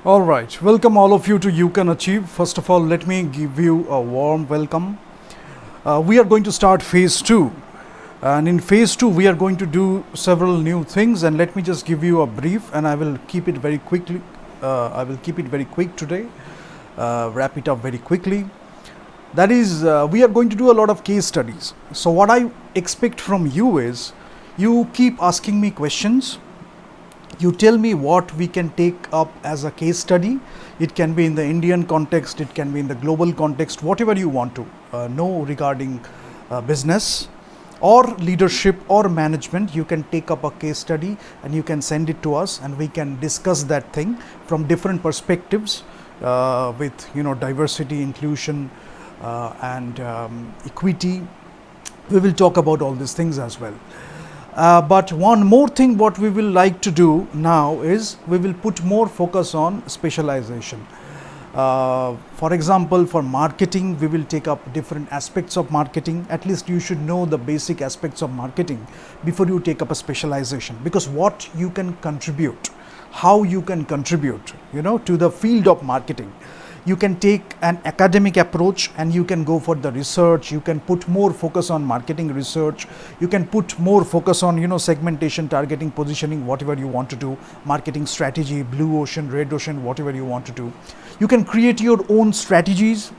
All right, welcome all of you to You Can Achieve. First of all, let me give you a warm welcome. We are going to start phase two, and in phase two, we are going to do several new things. And let me just give you a brief, and I will keep it very quickly. I will keep it very quick today, wrap it up very quickly. That is, we are going to do a lot of case studies. So, what I expect from you is you keep asking me questions. You tell me what we can take up as a case study. It can be in the Indian context, it can be in the global context, whatever you want to know regarding business or leadership or management. You can take up a case study and you can send it to us, and we can discuss that thing from different perspectives with diversity, inclusion, and equity. We will talk about all these things as well. But one more thing what we will like to do now is we will put more focus on specialization. For example, for marketing, we will take up different aspects of marketing. At least you should know the basic aspects of marketing before you take up a specialization, because what you can contribute, how you can contribute, to the field of marketing. You can take an academic approach and you can go for the research. You can put more focus on marketing research. You can put more focus on segmentation, targeting, positioning, whatever you want to do, marketing strategy, blue ocean, red ocean, whatever you want to do. You can create your own strategies.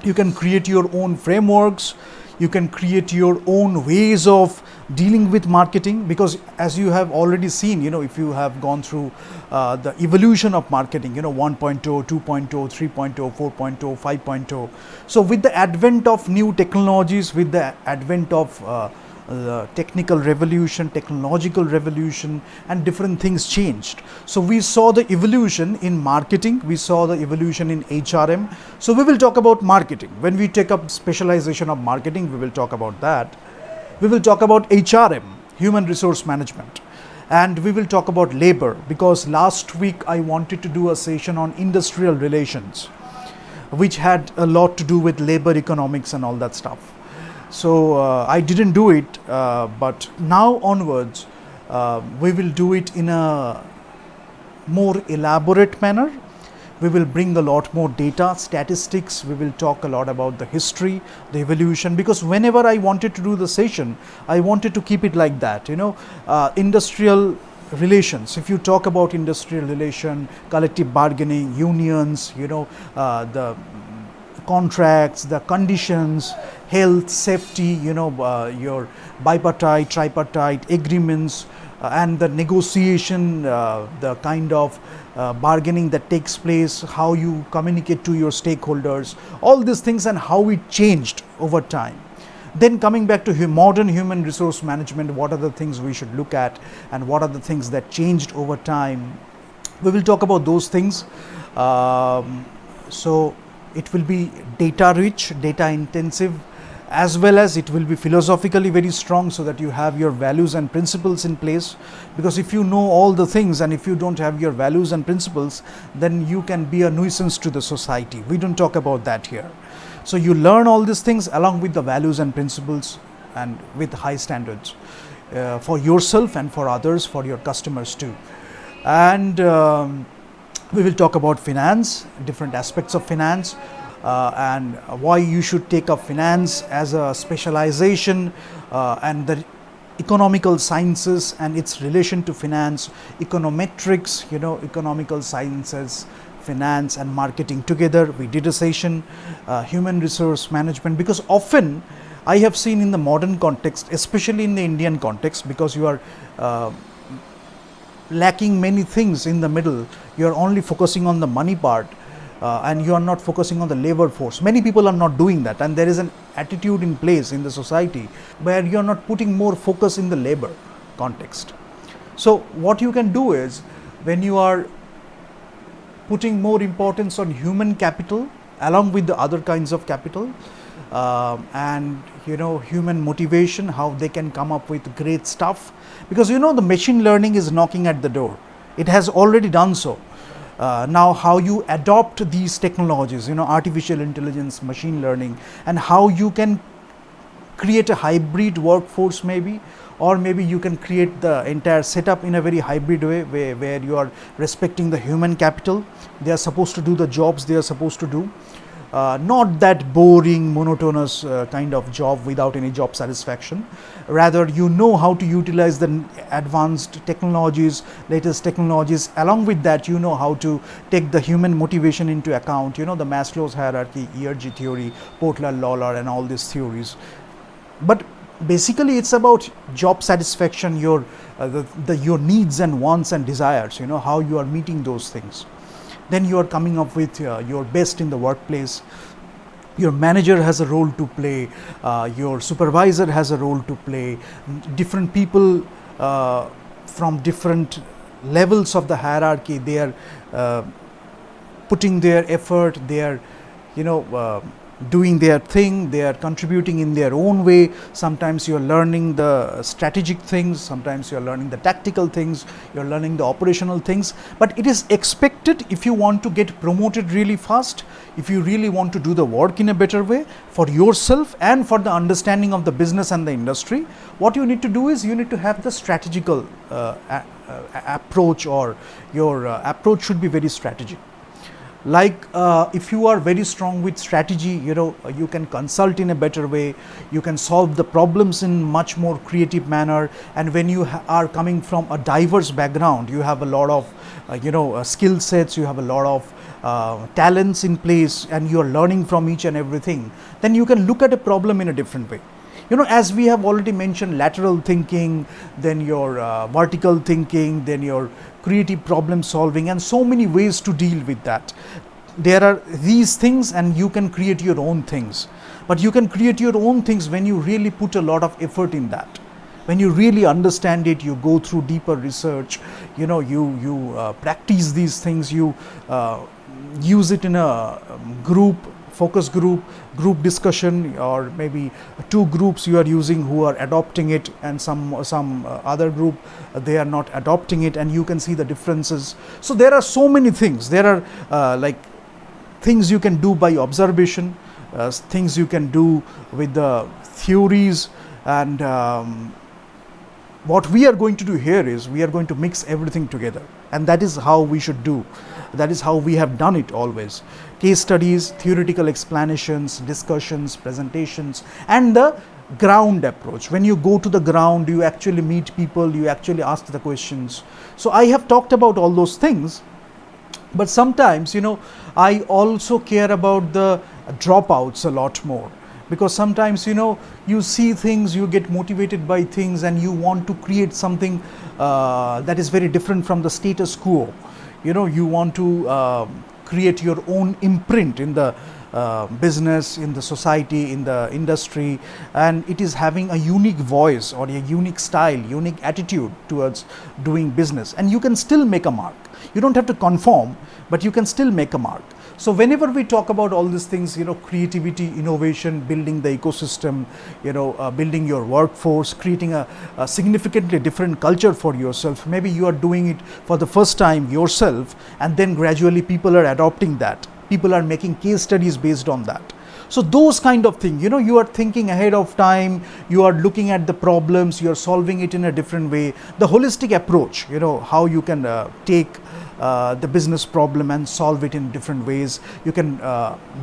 You can create your own frameworks. You can create your own ways of dealing with marketing, because as you have already seen, if you have gone through the evolution of marketing, 1.0, 2.0, 3.0, 4.0, 5.0. So with the advent of new technologies, with the advent of technical revolution, technological revolution, and different things changed. So we saw the evolution in marketing, we saw the evolution in HRM. So we will talk about marketing. When we take up specialization of marketing, we will talk about that. We will talk about HRM, human resource management, and we will talk about labor, because last week I wanted to do a session on industrial relations, which had a lot to do with labor economics and all that stuff. So I didn't do it, but now onwards we will do it in a more elaborate manner. We will bring a lot more data, statistics. We will talk a lot about the history, the evolution, because whenever I wanted to do the session, I wanted to keep it like that. Industrial relations. If you talk about industrial relation, collective bargaining, unions, the contracts, the conditions, health, safety, your bipartite, tripartite agreements, and the negotiation, the kind of bargaining that takes place, how you communicate to your stakeholders, all these things, and how it changed over time. Then coming back to modern human resource management, what are the things we should look at and what are the things that changed over time. We will talk about those things. So it will be data rich, data intensive, as well as it will be philosophically very strong, so that you have your values and principles in place. Because if you know all the things and if you don't have your values and principles, then you can be a nuisance to the society. We don't talk about that here. So you learn all these things along with the values and principles, and with high standards for yourself and for others, for your customers too. And we will talk about finance, different aspects of finance, and why you should take up finance as a specialization, and the economical sciences and its relation to finance, econometrics, economical sciences, finance and marketing together. We did a session, human resource management, because often I have seen in the modern context, especially in the Indian context, because you are lacking many things in the middle. You are only focusing on the money part, and you are not focusing on the labor force. Many people are not doing that, and there is an attitude in place in the society where you are not putting more focus in the labor context. So what you can do is, when you are putting more importance on human capital along with the other kinds of capital, and human motivation, how they can come up with great stuff, because the machine learning is knocking at the door. It has already done so. Now how you adopt these technologies, artificial intelligence, machine learning, and how you can create a hybrid workforce maybe, or maybe you can create the entire setup in a very hybrid way where you are respecting the human capital. They are supposed to do the jobs they are supposed to do. Not that boring, monotonous kind of job without any job satisfaction. Rather, you know how to utilize the advanced technologies, latest technologies. Along with that, you know how to take the human motivation into account. You know, the Maslow's hierarchy, ERG theory, Portland-Lawler, and all these theories. But basically, it's about job satisfaction, your your needs and wants and desires. You know, how you are meeting those things. Then you are coming up with your best in the workplace. Your manager has a role to play, your supervisor has a role to play, different people from different levels of the hierarchy, they are putting their effort, they are, you know, doing their thing, they are contributing in their own way. Sometimes you are learning the strategic things, sometimes you are learning the tactical things, you are learning the operational things. But it is expected, if you want to get promoted really fast, if you really want to do the work in a better way for yourself and for the understanding of the business and the industry, what you need to do is you need to have the strategical approach, or your approach should be very strategic. Like if you are very strong with strategy, you know, you can consult in a better way, you can solve the problems in much more creative manner. And when you are coming from a diverse background, you have a lot of you know, skill sets, you have a lot of talents in place, and you are learning from each and everything, then you can look at a problem in a different way. You know, as we have already mentioned, lateral thinking, then your vertical thinking, then your creative problem solving, and so many ways to deal with that. There are these things, and you can create your own things. But you can create your own things when you really put a lot of effort in that. When you really understand it, you go through deeper research, you know, you practice these things, you use it in a group, focus group discussion, or maybe two groups you are using who are adopting it, and some other group they are not adopting it, and you can see the differences. So there are so many things. There are like things you can do by observation, things you can do with the theories, and what we are going to do here is we are going to mix everything together, and that is how we should do. That is how we have done it always. Case studies, theoretical explanations, discussions, presentations, and the ground approach. When you go to the ground, you actually meet people, you actually ask the questions. So I have talked about all those things, but sometimes, you know, I also care about the dropouts a lot more. Because sometimes, you know, you see things, you get motivated by things, and you want to create something that is very different from the status quo. You know, you want to create your own imprint in the business, in the society, in the industry, and it is having a unique voice or a unique style, unique attitude towards doing business, and you can still make a mark. You don't have to conform, but you can still make a mark. So whenever we talk about all these things, you know, creativity, innovation, building the ecosystem, you know, building your workforce, creating a significantly different culture for yourself. Maybe you are doing it for the first time yourself, and then gradually people are adopting that. People are making case studies based on that. So those kind of things, you know, you are thinking ahead of time, you are looking at the problems, you are solving it in a different way. The holistic approach, you know, how you can take the business problem and solve it in different ways. You can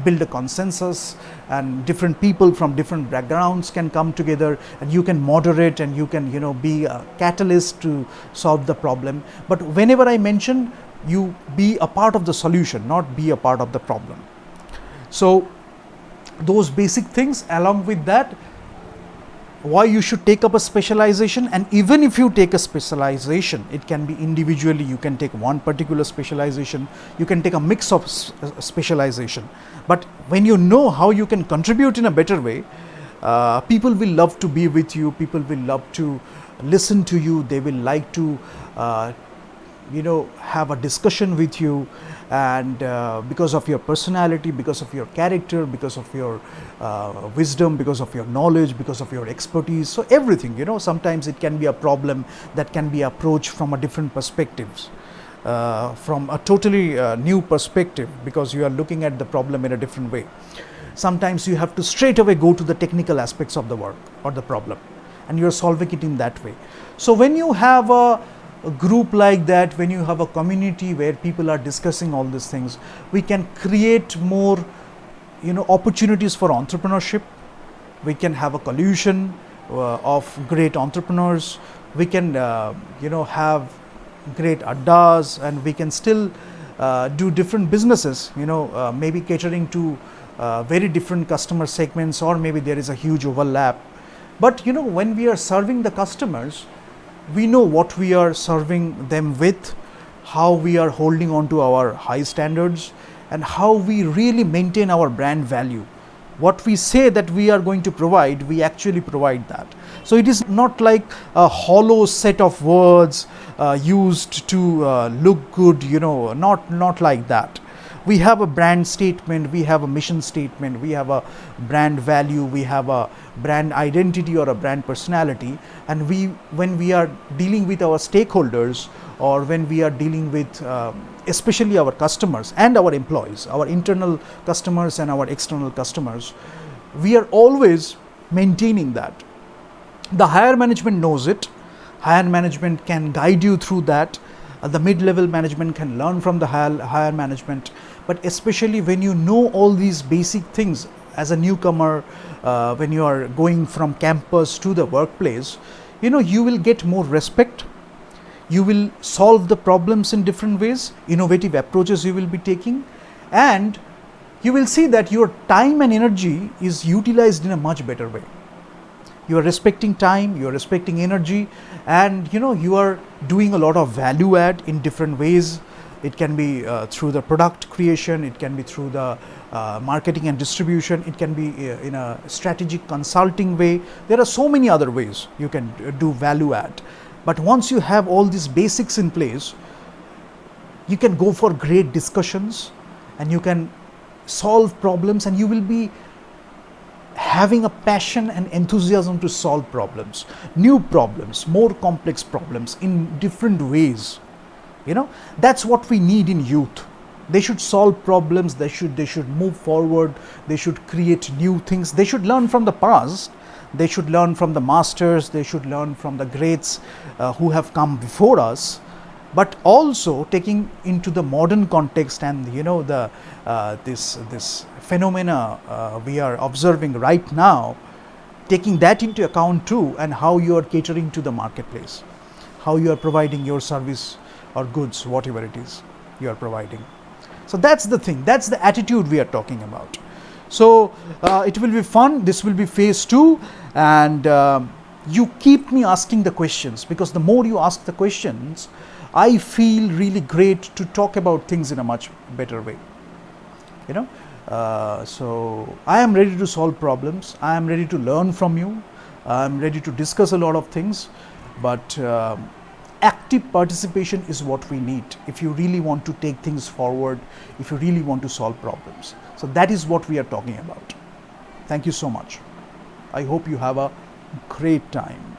build a consensus, and different people from different backgrounds can come together, and you can moderate, and you can, you know, be a catalyst to solve the problem. But whenever I mention, you be a part of the solution, not be a part of the problem. So those basic things. Along with that, why you should take up a specialization, and even if you take a specialization, it can be individually. You can take one particular specialization, you can take a mix of specialization, but when you know how you can contribute in a better way, people will love to be with you, people will love to listen to you, they will like to you know, have a discussion with you, and because of your personality, because of your character, because of your wisdom, because of your knowledge, because of your expertise. So everything, you know, sometimes it can be a problem that can be approached from a different perspectives, from a totally new perspective, because you are looking at the problem in a different way. Sometimes you have to straight away go to the technical aspects of the work or the problem, and you're solving it in that way. So when you have a group like that, when you have a community where people are discussing all these things, we can create more opportunities for entrepreneurship. We can have a collusion of great entrepreneurs. We can have great addas, and we can still do different businesses, maybe catering to very different customer segments, or maybe there is a huge overlap. But when we are serving the customers, we know what we are serving them with, how we are holding on to our high standards, and how we really maintain our brand value. What we say that we are going to provide, we actually provide that. So it is not like a hollow set of words used to look good, not like that. We have a brand statement, we have a mission statement, we have a brand value, we have a brand identity or a brand personality. And when we are dealing with our stakeholders, or when we are dealing with especially our customers and our employees, our internal customers and our external customers, we are always maintaining that. The higher management knows it. Higher management can guide you through that. The mid-level management can learn from the higher management. But especially when you know all these basic things as a newcomer, when you are going from campus to the workplace, you will get more respect. You will solve the problems in different ways, innovative approaches you will be taking, and you will see that your time and energy is utilized in a much better way. You are respecting time, you are respecting energy, and you are doing a lot of value add in different ways. It can be through the product creation, it can be through the marketing and distribution, it can be in a strategic consulting way. There are so many other ways you can do value add. But once you have all these basics in place, you can go for great discussions, and you can solve problems, and you will be having a passion and enthusiasm to solve problems, new problems, more complex problems in different ways. That's what we need in youth. They should solve problems, they should move forward, they should create new things, they should learn from the past, they should learn from the masters, they should learn from the greats who have come before us, but also taking into the modern context and this phenomena we are observing right now, taking that into account too, and how you are catering to the marketplace, how you are providing your service or goods, whatever it is you are providing. So that's the thing, that's the attitude we are talking about. So it will be fun. This will be phase 2, and you keep me asking the questions, because the more you ask the questions, I feel really great to talk about things in a much better way. So I am ready to solve problems, I am ready to learn from you, I am ready to discuss a lot of things, but active participation is what we need if you really want to take things forward, if you really want to solve problems. So that is what we are talking about. Thank you so much. I hope you have a great time.